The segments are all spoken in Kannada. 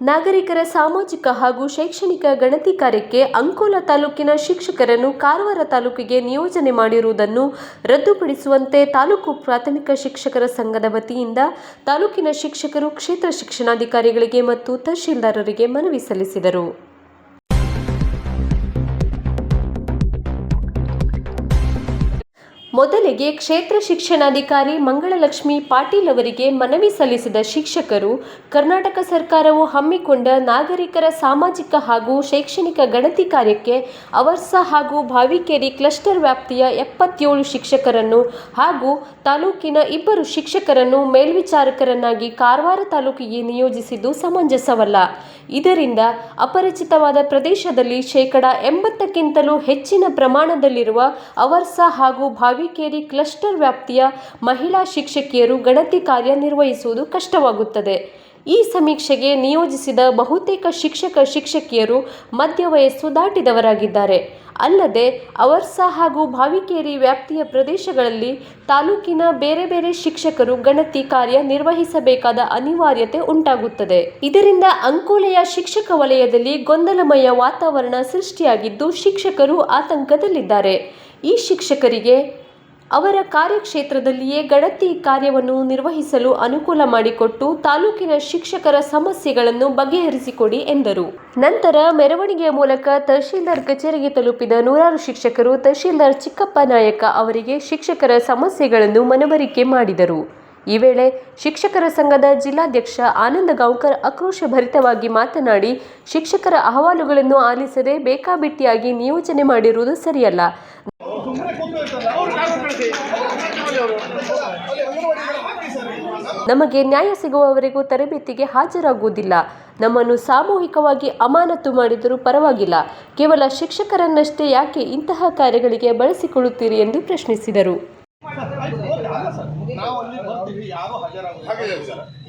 ನಾಗರಿಕರ ಸಾಮಾಜಿಕ ಹಾಗೂ ಶೈಕ್ಷಣಿಕ ಗಣತಿ ಕಾರ್ಯಕ್ಕೆ ಅಂಕೋಲಾ ತಾಲೂಕಿನ ಶಿಕ್ಷಕರನ್ನು ಕಾರವಾರ ತಾಲೂಕಿಗೆ ನಿಯೋಜನೆ ಮಾಡಿರುವುದನ್ನು ರದ್ದುಪಡಿಸುವಂತೆ ತಾಲೂಕು ಪ್ರಾಥಮಿಕ ಶಿಕ್ಷಕರ ಸಂಘದ ವತಿಯಿಂದ ತಾಲೂಕಿನ ಶಿಕ್ಷಕರು ಕ್ಷೇತ್ರ ಶಿಕ್ಷಣಾಧಿಕಾರಿಗಳಿಗೆ ಮತ್ತು ತಹಶೀಲ್ದಾರರಿಗೆ ಮನವಿ ಸಲ್ಲಿಸಿದರು. ಮೊದಲಿಗೆ ಕ್ಷೇತ್ರ ಶಿಕ್ಷಣಾಧಿಕಾರಿ ಮಂಗಳಲಕ್ಷ್ಮಿ ಪಾಟೀಲ್ ಅವರಿಗೆ ಮನವಿ ಸಲ್ಲಿಸಿದ ಶಿಕ್ಷಕರು, ಕರ್ನಾಟಕ ಸರ್ಕಾರವು ಹಮ್ಮಿಕೊಂಡ ನಾಗರಿಕರ ಸಾಮಾಜಿಕ ಹಾಗೂ ಶೈಕ್ಷಣಿಕ ಗಣತಿ ಕಾರ್ಯಕ್ಕೆ ಅವರ್ಸ ಹಾಗೂ ಭಾವಿಕೇರಿ ಕ್ಲಸ್ಟರ್ ವ್ಯಾಪ್ತಿಯ 77 ಶಿಕ್ಷಕರನ್ನು ಹಾಗೂ ತಾಲೂಕಿನ 2 ಶಿಕ್ಷಕರನ್ನು ಮೇಲ್ವಿಚಾರಕರನ್ನಾಗಿ ಕಾರವಾರ ತಾಲೂಕಿಗೆ ನಿಯೋಜಿಸಿದ್ದು ಸಮಂಜಸವಲ್ಲ. ಇದರಿಂದ ಅಪರಿಚಿತವಾದ ಪ್ರದೇಶದಲ್ಲಿ 80%ಕ್ಕಿಂತಲೂ ಹೆಚ್ಚಿನ ಪ್ರಮಾಣದಲ್ಲಿರುವ ಅವರ್ಸ ಹಾಗೂ ಭಾವಿಕೇರಿ ಕ್ಲಸ್ಟರ್ ವ್ಯಾಪ್ತಿಯ ಮಹಿಳಾ ಶಿಕ್ಷಕಿಯರು ಗಣತಿ ಕಾರ್ಯ ನಿರ್ವಹಿಸುವುದು ಕಷ್ಟವಾಗುತ್ತದೆ. ಈ ಸಮೀಕ್ಷೆಗೆ ನಿಯೋಜಿಸಿದ ಬಹುತೇಕ ಶಿಕ್ಷಕಿಯರು ಮಧ್ಯ ವಯಸ್ಸು ದಾಟಿದವರಾಗಿದ್ದಾರೆ. ಅಲ್ಲದೆ ಅವರ್ಸ ಹಾಗೂ ಭಾವಿಕೇರಿ ವ್ಯಾಪ್ತಿಯ ಪ್ರದೇಶಗಳಲ್ಲಿ ತಾಲೂಕಿನ ಬೇರೆ ಬೇರೆ ಶಿಕ್ಷಕರು ಗಣತಿ ಕಾರ್ಯ ನಿರ್ವಹಿಸಬೇಕಾದ ಅನಿವಾರ್ಯತೆ ಉಂಟಾಗುತ್ತದೆ. ಇದರಿಂದ ಅಂಕೋಲೆಯ ಶಿಕ್ಷಕ ವಲಯದಲ್ಲಿ ಗೊಂದಲಮಯ ವಾತಾವರಣ ಸೃಷ್ಟಿಯಾಗಿದ್ದು ಶಿಕ್ಷಕರು ಆತಂಕದಲ್ಲಿದ್ದಾರೆ. ಈ ಶಿಕ್ಷಕರಿಗೆ ಅವರ ಕಾರ್ಯಕ್ಷೇತ್ರದಲ್ಲಿಯೇ ಗಣತಿ ಕಾರ್ಯವನ್ನು ನಿರ್ವಹಿಸಲು ಅನುಕೂಲ ಮಾಡಿಕೊಟ್ಟು ತಾಲೂಕಿನ ಶಿಕ್ಷಕರ ಸಮಸ್ಯೆಗಳನ್ನು ಬಗೆಹರಿಸಿಕೊಡಿ ಎಂದರು. ನಂತರ ಮೆರವಣಿಗೆಯ ಮೂಲಕ ತಹಶೀಲ್ದಾರ್ ಕಚೇರಿಗೆ ತಲುಪಿದ 100 ಶಿಕ್ಷಕರು ತಹಶೀಲ್ದಾರ್ ಚಿಕ್ಕಪ್ಪ ನಾಯಕ ಅವರಿಗೆ ಶಿಕ್ಷಕರ ಸಮಸ್ಯೆಗಳನ್ನು ಮನವರಿಕೆ ಮಾಡಿದರು. ಈ ವೇಳೆ ಶಿಕ್ಷಕರ ಸಂಘದ ಜಿಲ್ಲಾಧ್ಯಕ್ಷ ಆನಂದ ಗಾಂವ್ಕರ್ ಆಕ್ರೋಶಭರಿತವಾಗಿ ಮಾತನಾಡಿ, ಶಿಕ್ಷಕರ ಅಹವಾಲುಗಳನ್ನು ಆಲಿಸದೆ ಬೇಕಾಬಿಟ್ಟಿಯಾಗಿ ನಿಯೋಜನೆ ಮಾಡಿರುವುದು ಸರಿಯಲ್ಲ. ನಮಗೆ ನ್ಯಾಯ ಸಿಗುವವರೆಗೂ ತರಬೇತಿಗೆ ಹಾಜರಾಗುವುದಿಲ್ಲ. ನಮ್ಮನ್ನು ಸಾಮೂಹಿಕವಾಗಿ ಅಮಾನತು ಮಾಡಿದರೂ ಪರವಾಗಿಲ್ಲ. ಕೇವಲ ಶಿಕ್ಷಕರನ್ನಷ್ಟೇ ಯಾಕೆ ಇಂತಹ ಕಾರ್ಯಗಳಿಗೆ ಬಳಸಿಕೊಳ್ಳುತ್ತೀರಿ ಎಂದು ಪ್ರಶ್ನಿಸಿದರು.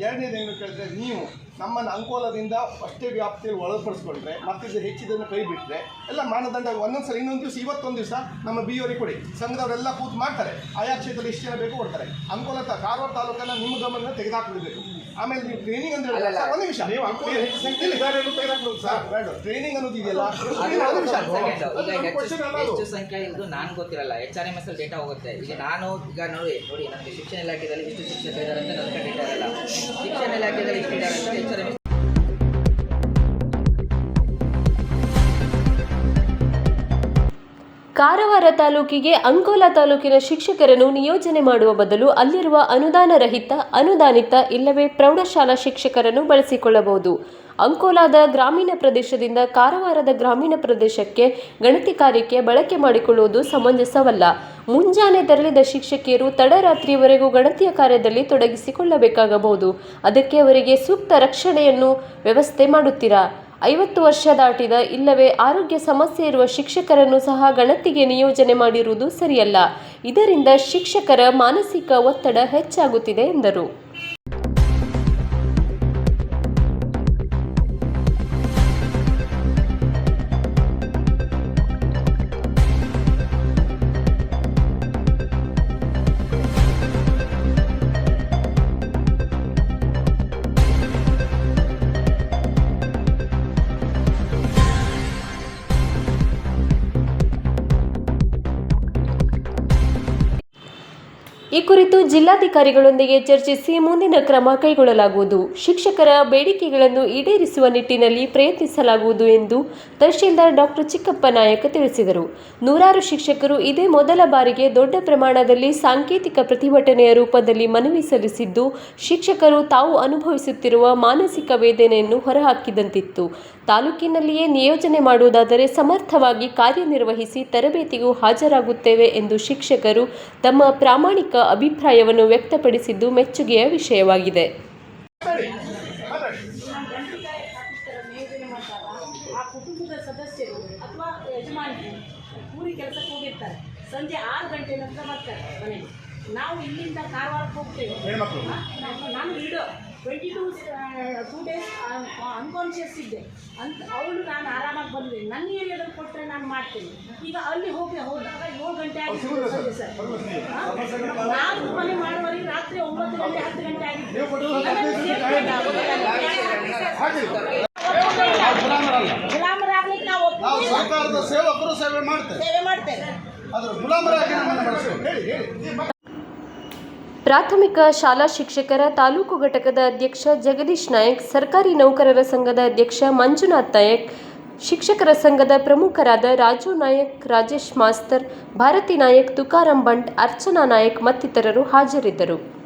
ಎರಡನೇದೇನು ಕೇಳಿದ್ರೆ, ನೀವು ನಮ್ಮನ್ನು ಅಂಕೋಲದಿಂದ ಅಷ್ಟೇ ವ್ಯಾಪ್ತಿಯಲ್ಲಿ ಒಳಪಡಿಸ್ಕೊಂಡ್ರೆ ಮತ್ತೆ ಹೆಚ್ಚಿದನ್ನು ಕೈ ಬಿಟ್ಟರೆ ಎಲ್ಲ ಮಾನದಂಡ ಒಂದೊಂದು ಸಲ ಇನ್ನೊಂದು ದಿವಸ ಇವತ್ತೊಂದು ದಿವಸ ನಮ್ಮ BOರಿಗೆ ಕೊಡಿ. ಸಂಘದವರೆಲ್ಲ ಕೂತು ಮಾಡ್ತಾರೆ. ಆಯಾ ಕ್ಷೇತ್ರದಲ್ಲಿ ಎಷ್ಟು ಜನ ಬೇಕು ಕೊಡ್ತಾರೆ. ಅಂಕೋಲ ಕಾರವಾರ ತಾಲೂಕನ್ನು ನಿಮ್ಮ ಗಮನ ತೆಗೆದುಹಾಕಬೇಕು. ಆಮೇಲೆ ನೀವು ಟ್ರೈನಿಂಗ್ ಅಂದ್ರೆ ಒಂದು ನಿಮಿಷ, ನೀವು ಅಂಕೋಲ ಹೆಚ್ಚು ಸಂಖ್ಯೆಯಲ್ಲಿ ತೆಗೆದುಹಾಕಬಹುದು ಸರ್. ಬೇಡ, ಟ್ರೈನಿಂಗ್ ಅನ್ನೋದು ಇದೆಯಲ್ಲ, ಎಷ್ಟು ಸಂಖ್ಯೆ ಇದ್ದು ನಾನು ಗೊತ್ತಿರಲ್ಲ. HRMS ಅಲ್ಲಿ ಡೇಟಾ ಹೋಗುತ್ತೆ. ಈಗ ನೋಡಿ ನನಗೆ ಶಿಕ್ಷಣ ಇಲಾಖೆಯಲ್ಲಿ ಇಷ್ಟು ಶಿಕ್ಷಕ ಇದ್ದಾರೆ ಅಂತ ನನ್ನ ಡೇಟಾ ಇರಲ್ಲ. ಶಿಕ್ಷಣ ಇಲಾಖೆಯಲ್ಲಿ ಇಷ್ಟು ಇದ್ದಾರೆ ಅಂತ HRMS. ಕಾರವಾರ ತಾಲೂಕಿಗೆ ಅಂಕೋಲಾ ತಾಲೂಕಿನ ಶಿಕ್ಷಕರನ್ನು ನಿಯೋಜನೆ ಮಾಡುವ ಬದಲು ಅಲ್ಲಿರುವ ಅನುದಾನ ರಹಿತ, ಅನುದಾನಿತ ಇಲ್ಲವೇ ಪ್ರೌಢಶಾಲಾ ಶಿಕ್ಷಕರನ್ನು ಬಳಸಿಕೊಳ್ಳಬಹುದು. ಅಂಕೋಲಾದ ಗ್ರಾಮೀಣ ಪ್ರದೇಶದಿಂದ ಕಾರವಾರದ ಗ್ರಾಮೀಣ ಪ್ರದೇಶಕ್ಕೆ ಗಣತಿ ಕಾರ್ಯಕ್ಕೆ ಬಳಕೆ ಮಾಡಿಕೊಳ್ಳುವುದು ಸಮಂಜಸವಲ್ಲ. ಮುಂಜಾನೆ ತೆರಳಿದ ಶಿಕ್ಷಕಿಯರು ತಡರಾತ್ರಿಯವರೆಗೂ ಗಣತಿಯ ಕಾರ್ಯದಲ್ಲಿ ತೊಡಗಿಸಿಕೊಳ್ಳಬೇಕಾಗಬಹುದು. ಅದಕ್ಕೆ ಅವರಿಗೆ ಸೂಕ್ತ ರಕ್ಷಣೆಯನ್ನು ವ್ಯವಸ್ಥೆ ಮಾಡುತ್ತೀರಾ? 50 ವರ್ಷ ದಾಟಿದ ಇಲ್ಲವೇ ಆರೋಗ್ಯ ಸಮಸ್ಯೆ ಇರುವ ಶಿಕ್ಷಕರನ್ನು ಸಹ ಗಣತಿಗೆ ನಿಯೋಜನೆ ಮಾಡಿರುವುದು ಸರಿಯಲ್ಲ. ಇದರಿಂದ ಶಿಕ್ಷಕರ ಮಾನಸಿಕ ಒತ್ತಡ ಹೆಚ್ಚಾಗುತ್ತಿದೆ ಎಂದರು. ಈ ಕುರಿತು ಜಿಲ್ಲಾಧಿಕಾರಿಗಳೊಂದಿಗೆ ಚರ್ಚಿಸಿ ಮುಂದಿನ ಕ್ರಮ ಕೈಗೊಳ್ಳಲಾಗುವುದು. ಶಿಕ್ಷಕರ ಬೇಡಿಕೆಗಳನ್ನು ಈಡೇರಿಸುವ ನಿಟ್ಟಿನಲ್ಲಿ ಪ್ರಯತ್ನಿಸಲಾಗುವುದು ಎಂದು ತಹಶೀಲ್ದಾರ್ ಡಾಕ್ಟರ್ ಚಿಕ್ಕಪ್ಪ ನಾಯಕ ತಿಳಿಸಿದರು. 100 ಶಿಕ್ಷಕರು ಇದೇ ಮೊದಲ ಬಾರಿಗೆ ದೊಡ್ಡ ಪ್ರಮಾಣದಲ್ಲಿ ಸಾಂಕೇತಿಕ ಪ್ರತಿಭಟನೆಯ ರೂಪದಲ್ಲಿ ಮನವಿ ಸಲ್ಲಿಸಿದ್ದು, ಶಿಕ್ಷಕರು ತಾವು ಅನುಭವಿಸುತ್ತಿರುವ ಮಾನಸಿಕ ವೇದನೆಯನ್ನು ಹೊರಹಾಕಿದಂತಿತ್ತು. ತಾಲೂಕಿನಲ್ಲಿಯೇ ನಿಯೋಜನೆ ಮಾಡುವುದಾದರೆ ಸಮರ್ಥವಾಗಿ ಕಾರ್ಯನಿರ್ವಹಿಸಿ ತರಬೇತಿಗೂ ಹಾಜರಾಗುತ್ತೇವೆ ಎಂದು ಶಿಕ್ಷಕರು ತಮ್ಮ ಪ್ರಾಮಾಣಿಕ ಅಭಿಪ್ರಾಯವನ್ನು ವ್ಯಕ್ತಪಡಿಸಿದ್ದು ಮೆಚ್ಚುಗೆಯ ವಿಷಯವಾಗಿದೆ. ಸಂಜೆ 6 ಗಂಟೆ ನಂತರ ಬರ್ತಾರೆ ಮನೆಗೆ. ನಾವು ಇಲ್ಲಿಂದ ಕಾರವಾರಕ್ಕೆ ಹೋಗ್ತೇವೆ. ನಾನು ಇಡೋ 2 ಡೇಸ್ ಅನ್ಕಾನ್ಷಿಯಸ್ ಇದ್ದೆ ಅಂತ ಅವಳು ನಾನು ಆರಾಮಾಗಿ ಬಂದಿದ್ದೆ. ನನ್ನ ಏರಿಯಾದಲ್ಲಿ ಕೊಟ್ಟರೆ ನಾನು ಮಾಡ್ತೇನೆ. ಈಗ ಅಲ್ಲಿ ಹೋದಾಗ 7 ಗಂಟೆ ಆಗಿದೆ ಸರ್. ನಾನು ಮನೆ ಮಾಡುವವರೆಗೆ ರಾತ್ರಿ 9 ಗಂಟೆ 10 ಗಂಟೆ ಆಗಿದೆ. ಸೇವೆ ಮಾಡ್ತೇವೆ. ಸೇವೆ ಮಾಡ್ತೇವೆ. ಅದರ ಗುಲಾಮರಾಗಿ ನಮ್ಮನ್ನು ಬಳಸಬೇಕು. ಹೇಳಿ ಹೇಳಿ. ಪ್ರಾಥಮಿಕ ಶಾಲಾ ಶಿಕ್ಷಕರ ತಾಲೂಕು ಘಟಕದ ಅಧ್ಯಕ್ಷ ಜಗದೀಶ್ ನಾಯಕ್, ಸರ್ಕಾರಿ ನೌಕರರ ಸಂಘದ ಅಧ್ಯಕ್ಷ ಮಂಜುನಾಥ್ ನಾಯಕ್, ಶಿಕ್ಷಕರ ಸಂಘದ ಪ್ರಮುಖರಾದ ರಾಜು ನಾಯಕ್, ರಾಜೇಶ್ ಮಾಸ್ತರ್, ಭಾರತಿ ನಾಯಕ್, ತುಕಾರಾಂ ಬಂಟ್, ಅರ್ಚನಾ ನಾಯಕ್ ಮತ್ತಿತರರು ಹಾಜರಿದ್ದರು.